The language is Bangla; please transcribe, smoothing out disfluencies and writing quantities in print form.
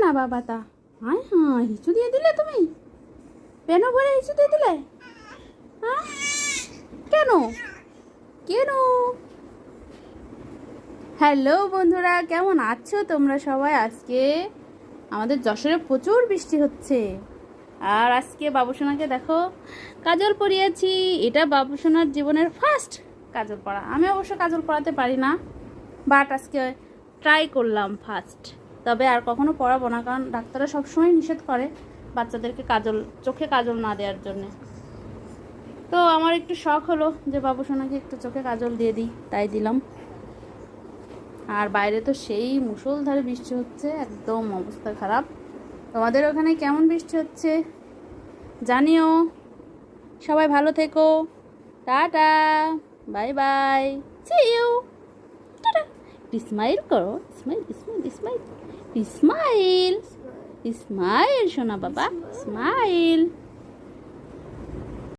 না বাবা তা? হায় হ্যাঁ, হিচু দিয়ে দিলে তুমি? পেন ভরে হিচু দিয়ে দিলে? হ্যাঁ, কেন কেন? হ্যালো বন্ধুরা, কেমন আছো তোমরা সবাই? আজকে আমাদের যশোরে প্রচুর বৃষ্টি হচ্ছে। আর আজকে বাবুসোনাকে দেখো কাজল পরিয়েছি। এটা বাবুসোনার জীবনের ফার্স্ট কাজল পরা। আমি অবশ্য কাজল পরাতে পারি না, বাট আজকে ট্রাই করলাম ফার্স্ট। তবে আর কখনো পরাবো না, কারণ ডাক্তাররা সবসময় নিষেধ করে বাচ্চাদেরকে কাজল, চোখে কাজল না দেওয়ার জন্যে। তো আমার একটু শখ হলো যে বাবুসোনাকে একটু চোখে কাজল দিয়ে দিই, তাই দিলাম। আর বাইরে তো সেই মুষলধারে বৃষ্টি হচ্ছে, একদম অবস্থা খারাপ। তোমাদের ওখানে কেমন বৃষ্টি হচ্ছে জানিও। সবাই ভালো থেকো, tata, bye bye, see you, tata. Smile করো, smile smile smile smile smile, শোনা বাবা, স্মাইল।